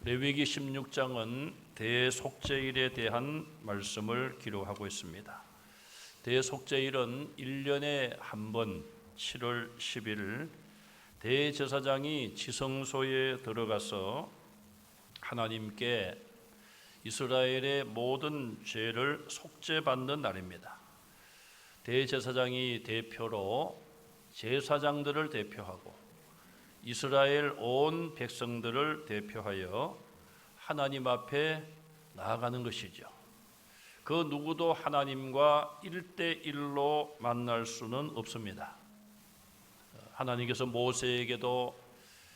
레위기 16장은 대속죄일에 대한 말씀을 기록하고 있습니다. 대속죄일은 1년에 한 번 7월 10일 대제사장이 지성소에 들어가서 하나님께 이스라엘의 모든 죄를 속죄받는 날입니다. 대제사장이 대표로 제사장들을 대표하고 이스라엘 온 백성들을 대표하여 하나님 앞에 나아가는 것이죠. 그 누구도 하나님과 1대1로 만날 수는 없습니다. 하나님께서 모세에게도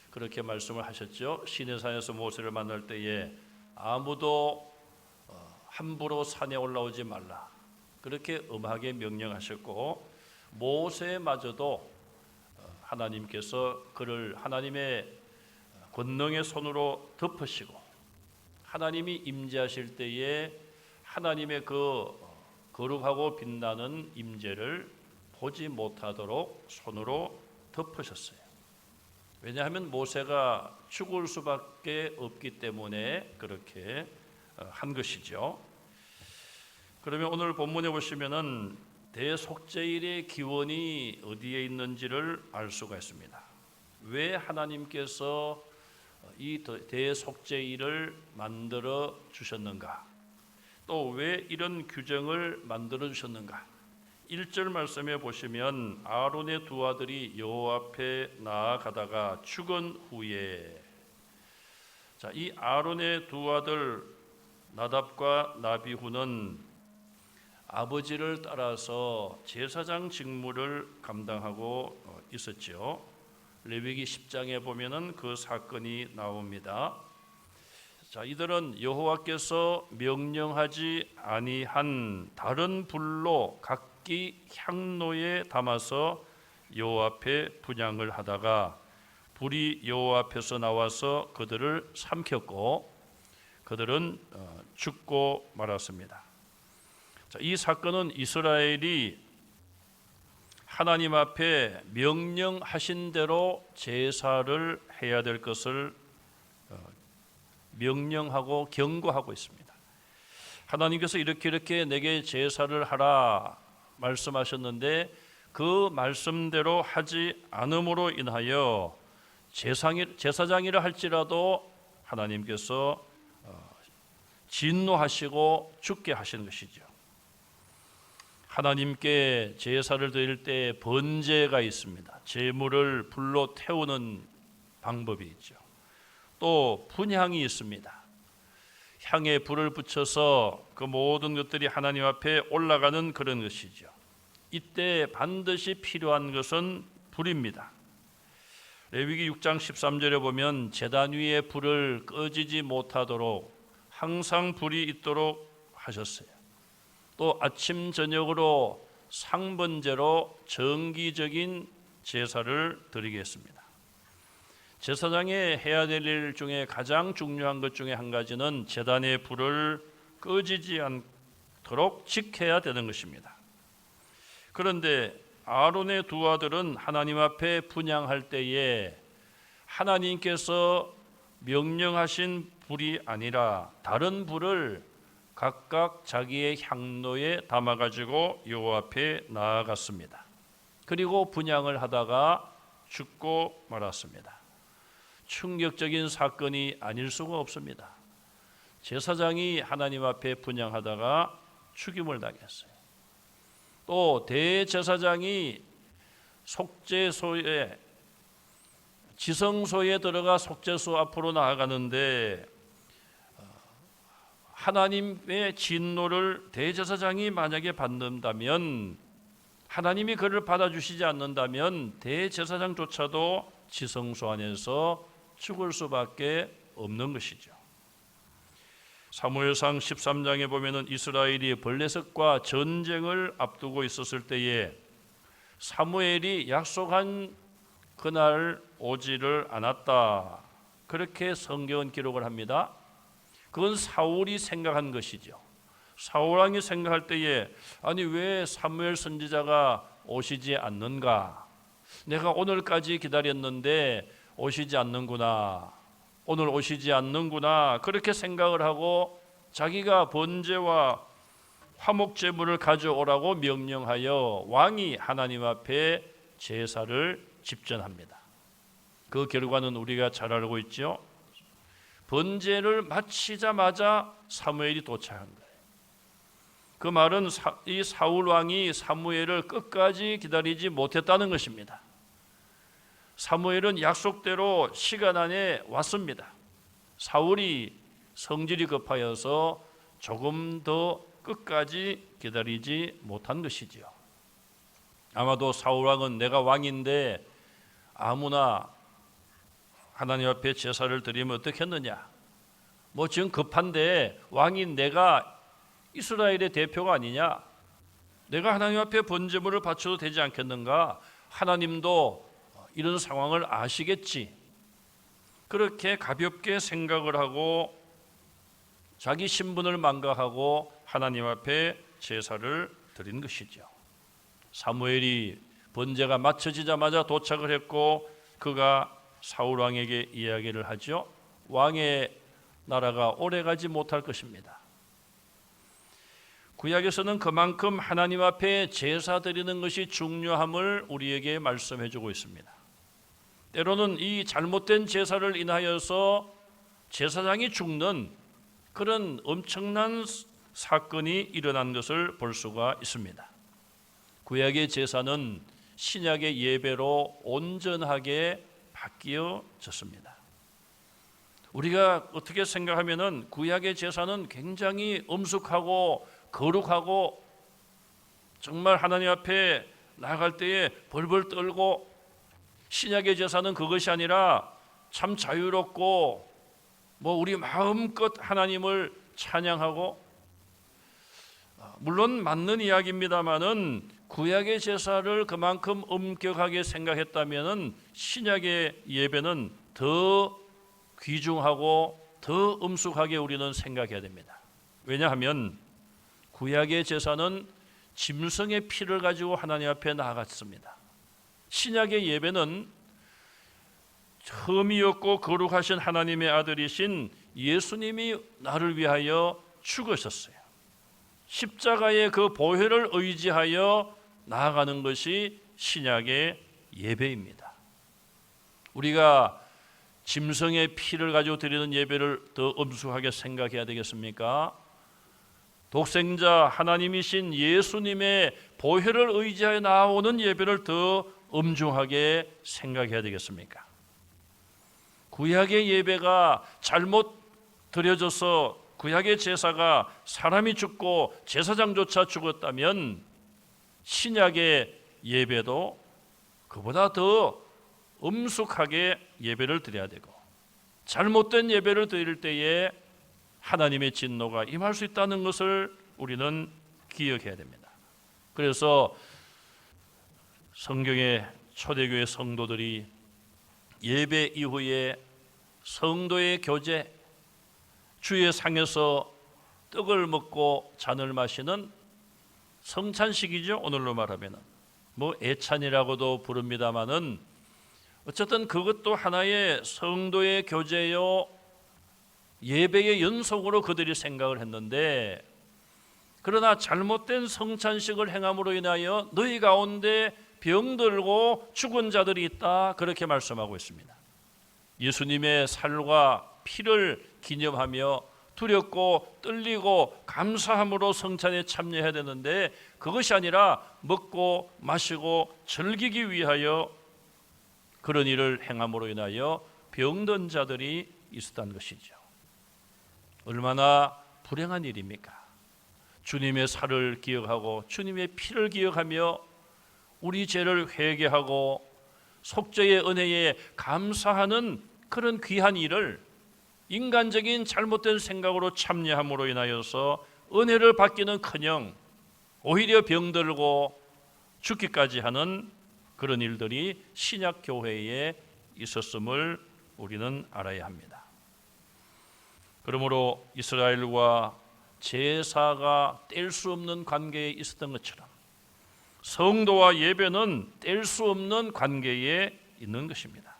그렇게 말씀을 하셨죠. 시내산에서 모세를 만날 때에 아무도 함부로 산에 올라오지 말라, 그렇게 엄하게 명령하셨고, 모세마저도 하나님께서 그를 하나님의 권능의 손으로 덮으시고 하나님이 임재하실 때에 하나님의 그 거룩하고 빛나는 임재를 보지 못하도록 손으로 덮으셨어요. 왜냐하면 모세가 죽을 수밖에 없기 때문에 그렇게 한 것이죠. 그러면 오늘 본문에 보시면은 대속죄일의 기원이 어디에 있는지를 알 수가 있습니다. 왜 하나님께서 이 대속죄일을 만들어 주셨는가? 또 왜 이런 규정을 만들어 주셨는가? 1절 말씀에 보시면 아론의 두 아들이 여호와 앞에 나아가다가 죽은 후에, 이 아론의 두 아들 나답과 나비후는 아버지를 따라서 제사장 직무를 감당하고 있었죠. 레위기 10장에 보면은 그 사건이 나옵니다. 이들은 여호와께서 명령하지 아니한 다른 불로 각기 향로에 담아서 여호와 앞에 분향을 하다가 불이 여호와 앞에서 나와서 그들을 삼켰고 그들은 죽고 말았습니다. 이 사건은 이스라엘이 하나님 앞에 명령하신 대로 제사를 해야 될 것을 명령하고 경고하고 있습니다. 하나님께서 이렇게 내게 제사를 하라 말씀하셨는데 그 말씀대로 하지 않음으로 인하여 제사장이라 할지라도 하나님께서 진노하시고 죽게 하시는 것이죠. 하나님께 제사를 드릴 때 번제가 있습니다. 제물을 불로 태우는 방법이 있죠. 또 분향이 있습니다. 향에 불을 붙여서 그 모든 것들이 하나님 앞에 올라가는 그런 것이죠. 이때 반드시 필요한 것은 불입니다. 레위기 6장 13절에 보면 제단 위에 불을 꺼지지 못하도록 항상 불이 있도록 하셨어요. 또 아침 저녁으로 상번제로 정기적인 제사를 드리겠습니다. 제사장이 해야 될 일 중에 가장 중요한 것 중에 한 가지는 제단의 불을 꺼지지 않도록 지켜야 되는 것입니다. 그런데 아론의 두 아들은 하나님 앞에 분향할 때에 하나님께서 명령하신 불이 아니라 다른 불을 각각 자기의 향로에 담아가지고 여호와 앞에 나아갔습니다. 그리고 분향을 하다가 죽고 말았습니다. 충격적인 사건이 아닐 수가 없습니다. 제사장이 하나님 앞에 분향하다가 죽임을 당했어요. 또 대제사장이 속죄소에 지성소에 들어가 속죄소 앞으로 나아가는데 하나님의 진노를 대제사장이 만약에 받는다면, 하나님이 그를 받아주시지 않는다면 대제사장조차도 지성소 안에서 죽을 수밖에 없는 것이죠. 사무엘상 13장에 보면은 이스라엘이 블레셋과 전쟁을 앞두고 있었을 때에 사무엘이 약속한 그날 오지를 않았다, 그렇게 성경은 기록을 합니다. 그건 사울이 생각한 것이죠. 사울 왕이 생각할 때에 아니 왜 사무엘 선지자가 오시지 않는가? 내가 오늘까지 기다렸는데 오시지 않는구나. 오늘 오시지 않는구나 그렇게 생각을 하고 자기가 번제와 화목제물을 가져오라고 명령하여 왕이 하나님 앞에 제사를 집전합니다. 그 결과는 우리가 잘 알고 있죠. 번제를 마치자마자 사무엘이 도착한 거예요. 그 말은 이 사울 왕이 사무엘을 끝까지 기다리지 못했다는 것입니다. 사무엘은 약속대로 시간 안에 왔습니다. 사울이 성질이 급하여서 조금 더 끝까지 기다리지 못한 것이지요. 아마도 사울 왕은 내가 왕인데 아무나 하나님 앞에 제사를 드리면 어떻겠느냐, 뭐 지금 급한데 왕인 내가 이스라엘의 대표가 아니냐, 내가 하나님 앞에 번제물을 바쳐도 되지 않겠는가, 하나님도 이런 상황을 아시겠지, 그렇게 가볍게 생각을 하고 자기 신분을 망각하고 하나님 앞에 제사를 드린 것이죠. 사무엘이 번제가 마쳐지자마자 도착을 했고 그가 사울 왕에게 이야기를 하죠. 왕의 나라가 오래가지 못할 것입니다. 구약에서는 그만큼 하나님 앞에 제사 드리는 것이 중요함을 우리에게 말씀해 주고 있습니다. 때로는 이 잘못된 제사를 인하여서 제사장이 죽는 그런 엄청난 사건이 일어난 것을 볼 수가 있습니다. 구약의 제사는 신약의 예배로 온전하게 바뀌어졌습니다. 우리가 어떻게 생각하면은 구약의 제사는 굉장히 엄숙하고 거룩하고 정말 하나님 앞에 나아갈 때에 벌벌 떨고, 신약의 제사는 그것이 아니라 참 자유롭고 뭐 우리 마음껏 하나님을 찬양하고, 물론 맞는 이야기입니다만은 구약의 제사를 그만큼 엄격하게 생각했다면은 신약의 예배는 더 귀중하고 더 엄숙하게 우리는 생각해야 됩니다. 왜냐하면 구약의 제사는 짐승의 피를 가지고 하나님 앞에 나아갔습니다. 신약의 예배는 흠이 없고 거룩하신 하나님의 아들이신 예수님이 나를 위하여 죽으셨어요. 십자가의 그 보혈을 의지하여 나아가는 것이 신약의 예배입니다. 우리가 짐승의 피를 가지고 드리는 예배를 더 엄숙하게 생각해야 되겠습니까? 독생자 하나님이신 예수님의 보혈을 의지하여 나오는 예배를 더 엄중하게 생각해야 되겠습니까? 구약의 예배가 잘못 드려져서 구약의 제사가 사람이 죽고 제사장조차 죽었다면 신약의 예배도 그보다 더 엄숙하게 예배를 드려야 되고, 잘못된 예배를 드릴 때에 하나님의 진노가 임할 수 있다는 것을 우리는 기억해야 됩니다. 그래서 성경의 초대교회 성도들이 예배 이후에 성도의 교제, 주의 상에서 떡을 먹고 잔을 마시는 성찬식이죠. 오늘로 말하면 뭐 애찬이라고도 부릅니다마는 어쨌든 그것도 하나의 성도의 교제요, 예배의 연속으로 그들이 생각을 했는데, 그러나 잘못된 성찬식을 행함으로 인하여 너희 가운데 병들고 죽은 자들이 있다, 그렇게 말씀하고 있습니다. 예수님의 살과 피를 기념하며 두렵고 떨리고 감사함으로 성찬에 참여해야 되는데, 그것이 아니라 먹고 마시고 즐기기 위하여 그런 일을 행함으로 인하여 병든 자들이 있었다는 것이죠. 얼마나 불행한 일입니까? 주님의 살을 기억하고 주님의 피를 기억하며 우리 죄를 회개하고 속죄의 은혜에 감사하는 그런 귀한 일을 인간적인 잘못된 생각으로 참여함으로 인하여서 은혜를 받기는커녕 오히려 병들고 죽기까지 하는 그런 일들이 신약 교회에 있었음을 우리는 알아야 합니다. 그러므로 이스라엘과 제사가 뗄 수 없는 관계에 있었던 것처럼 성도와 예배는 뗄 수 없는 관계에 있는 것입니다.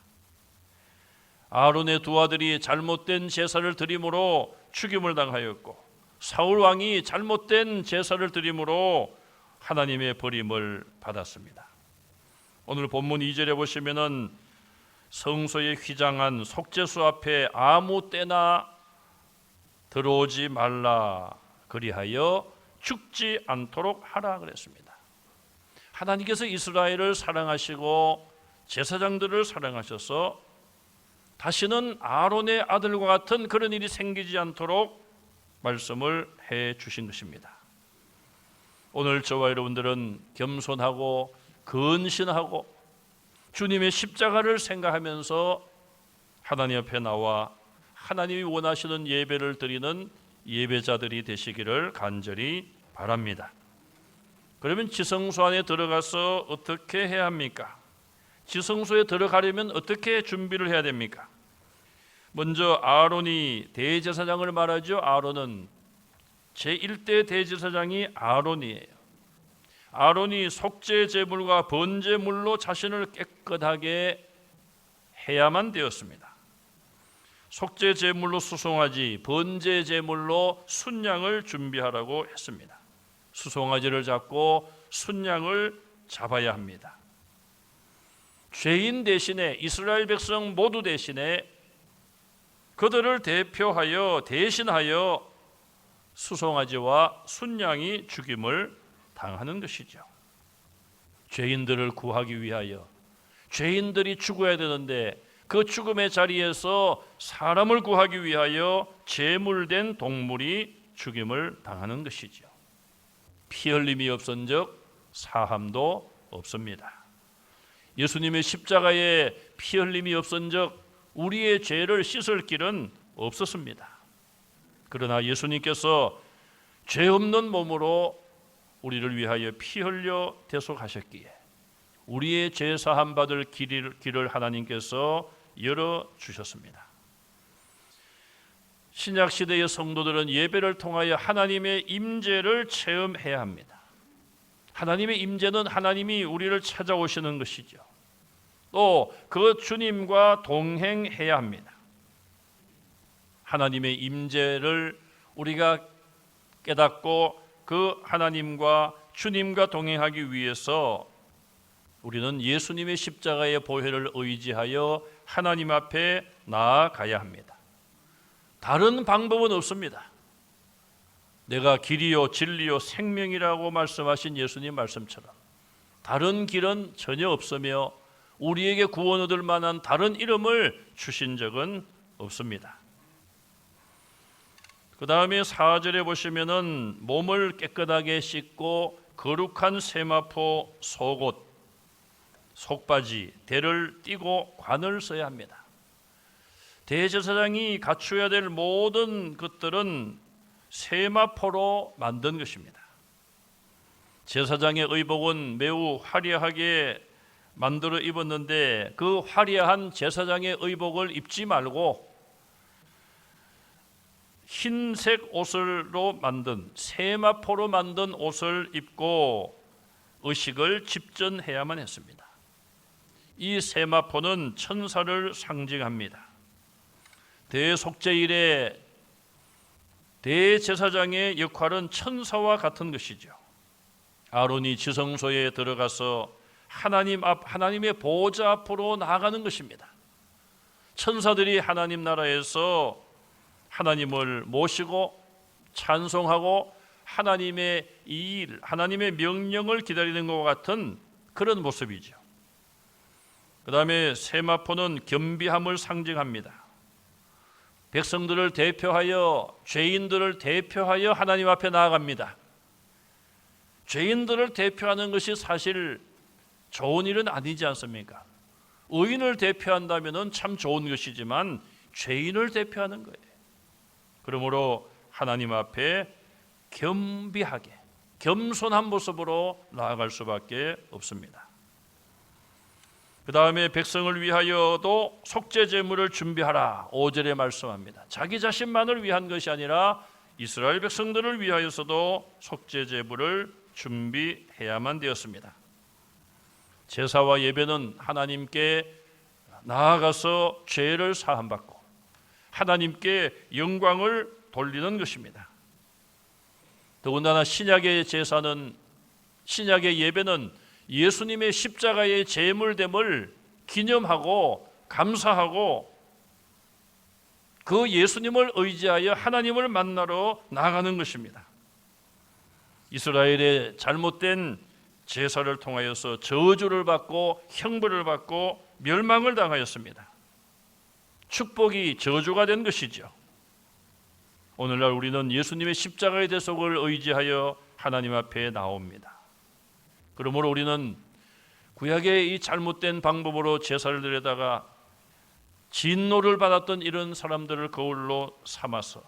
아론의 두 아들이 잘못된 제사를 드림으로 죽임을 당하였고 사울 왕이 잘못된 제사를 드림으로 하나님의 버림을 받았습니다. 오늘 본문 2절에 보시면은 성소에 휘장한 속죄소 앞에 아무 때나 들어오지 말라 그리하여 죽지 않도록 하라 그랬습니다. 하나님께서 이스라엘을 사랑하시고 제사장들을 사랑하셔서 다시는 아론의 아들과 같은 그런 일이 생기지 않도록 말씀을 해 주신 것입니다. 오늘 저와 여러분들은 겸손하고 근신하고 주님의 십자가를 생각하면서 하나님 앞에 나와 하나님이 원하시는 예배를 드리는 예배자들이 되시기를 간절히 바랍니다. 그러면 지성소 안에 들어가서 어떻게 해야 합니까? 지성소에 들어가려면 어떻게 준비를 해야 됩니까? 먼저 아론이 대제사장을 말하죠. 아론은 제1대 대제사장이 아론이에요. 아론이 속죄 제물과 번제물로 자신을 깨끗하게 해야만 되었습니다. 속죄 제물로 수송아지, 번제 제물로 순양을 준비하라고 했습니다. 수송아지를 잡고 순양을 잡아야 합니다. 죄인 대신에 이스라엘 백성 모두 대신에 그들을 대신하여 수송아지와 순양이 죽임을 당하는 것이죠. 죄인들을 구하기 위하여 죄인들이 죽어야 되는데 그 죽음의 자리에서 사람을 구하기 위하여 제물된 동물이 죽임을 당하는 것이죠. 피 흘림이 없은즉 사함도 없습니다. 예수님의 십자가에 피 흘림이 없은즉 우리의 죄를 씻을 길은 없었습니다. 그러나 예수님께서 죄 없는 몸으로 우리를 위하여 피 흘려 대속하셨기에 우리의 죄 사함 받을 길을 하나님께서 열어 주셨습니다. 신약 시대의 성도들은 예배를 통하여 하나님의 임재를 체험해야 합니다. 하나님의 임재는 하나님이 우리를 찾아오시는 것이죠. 또 그 주님과 동행해야 합니다. 하나님의 임재를 우리가 깨닫고 그 하나님과 주님과 동행하기 위해서 우리는 예수님의 십자가의 보혈을 의지하여 하나님 앞에 나아가야 합니다. 다른 방법은 없습니다. 내가 길이요 진리요 생명이라고 말씀하신 예수님 말씀처럼 다른 길은 전혀 없으며 우리에게 구원 얻을 만한 다른 이름을 주신 적은 없습니다. 그 다음에 4절에 보시면은 몸을 깨끗하게 씻고 거룩한 세마포 속옷, 속바지, 대를 띠고 관을 써야 합니다. 대제사장이 갖추어야 될 모든 것들은 세마포로 만든 것입니다. 제사장의 의복은 매우 화려하게 만들어 입었는데 그 화려한 제사장의 의복을 입지 말고 흰색 옷으로 만든 세마포로 만든 옷을 입고 의식을 집전해야만 했습니다. 이 세마포는 천사를 상징합니다. 대속죄일에 대제사장의 역할은 천사와 같은 것이죠. 아론이 지성소에 들어가서 하나님의 보좌 앞으로 나아가는 것입니다. 천사들이 하나님 나라에서 하나님을 모시고 찬송하고 하나님의 일, 하나님의 명령을 기다리는 것과 같은 그런 모습이죠. 그 다음에 세마포는 겸비함을 상징합니다. 백성들을 대표하여 죄인들을 대표하여 하나님 앞에 나아갑니다. 죄인들을 대표하는 것이 사실 좋은 일은 아니지 않습니까? 의인을 대표한다면 참 좋은 것이지만 죄인을 대표하는 거예요. 그러므로 하나님 앞에 겸비하게 겸손한 모습으로 나아갈 수밖에 없습니다. 그 다음에 백성을 위하여도 속죄 제물을 준비하라 5절에 말씀합니다. 자기 자신만을 위한 것이 아니라 이스라엘 백성들을 위하여서도 속죄 제물을 준비해야만 되었습니다. 제사와 예배는 하나님께 나아가서 죄를 사함받고 하나님께 영광을 돌리는 것입니다. 더군다나 신약의 제사는, 신약의 예배는 예수님의 십자가의 제물됨을 기념하고 감사하고 그 예수님을 의지하여 하나님을 만나러 나아가는 것입니다. 이스라엘의 잘못된 제사를 통하여서 저주를 받고 형벌을 받고 멸망을 당하였습니다. 축복이 저주가 된 것이죠. 오늘날 우리는 예수님의 십자가의 대속을 의지하여 하나님 앞에 나옵니다. 그러므로 우리는 구약의 이 잘못된 방법으로 제사를 드리다가 진노를 받았던 이런 사람들을 거울로 삼아서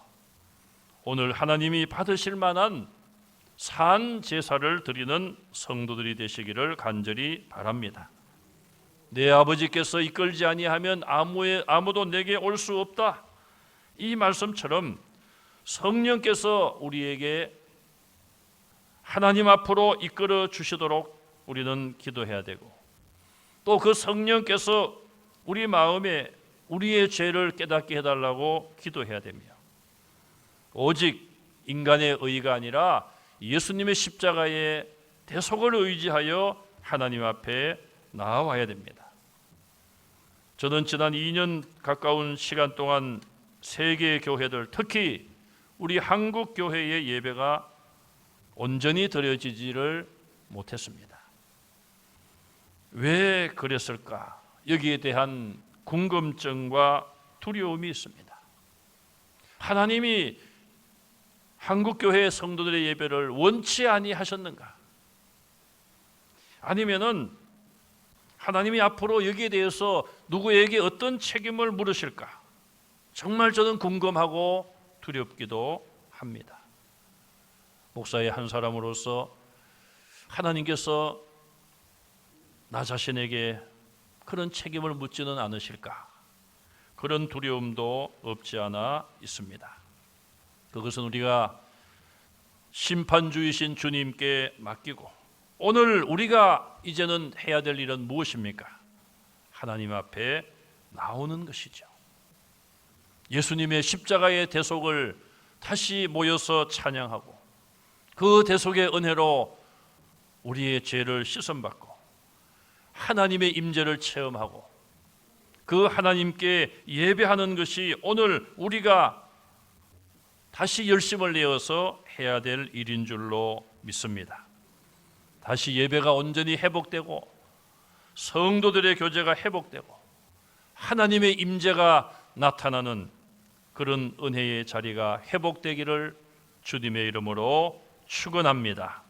오늘 하나님이 받으실 만한 산 제사를 드리는 성도들이 되시기를 간절히 바랍니다. 내 아버지께서 이끌지 아니하면 아무도 내게 올 수 없다. 이 말씀처럼 성령께서 우리에게 하나님 앞으로 이끌어 주시도록 우리는 기도해야 되고, 또 그 성령께서 우리 마음에 우리의 죄를 깨닫게 해달라고 기도해야 되며, 오직 인간의 의가 아니라 예수님의 십자가의 대속을 의지하여 하나님 앞에 나와야 됩니다. 저는 지난 2년 가까운 시간 동안 세계 교회들, 특히 우리 한국 교회의 예배가 온전히 드려지지를 못했습니다. 왜 그랬을까? 여기에 대한 궁금증과 두려움이 있습니다. 하나님이 한국 교회 성도들의 예배를 원치 아니하셨는가? 아니면은 하나님이 앞으로 여기에 대해서 누구에게 어떤 책임을 물으실까? 정말 저는 궁금하고 두렵기도 합니다. 목사의 한 사람으로서 하나님께서 나 자신에게 그런 책임을 묻지는 않으실까? 그런 두려움도 없지 않아 있습니다. 그것은 우리가 심판주이신 주님께 맡기고, 오늘 우리가 이제는 해야 될 일은 무엇입니까? 하나님 앞에 나오는 것이죠. 예수님의 십자가의 대속을 다시 모여서 찬양하고, 그 대속의 은혜로 우리의 죄를 씻음받고 하나님의 임재를 체험하고 그 하나님께 예배하는 것이 오늘 우리가 다시 열심을 내어서 해야 될 일인 줄로 믿습니다. 다시 예배가 온전히 회복되고 성도들의 교제가 회복되고 하나님의 임재가 나타나는 그런 은혜의 자리가 회복되기를 주님의 이름으로 축원합니다.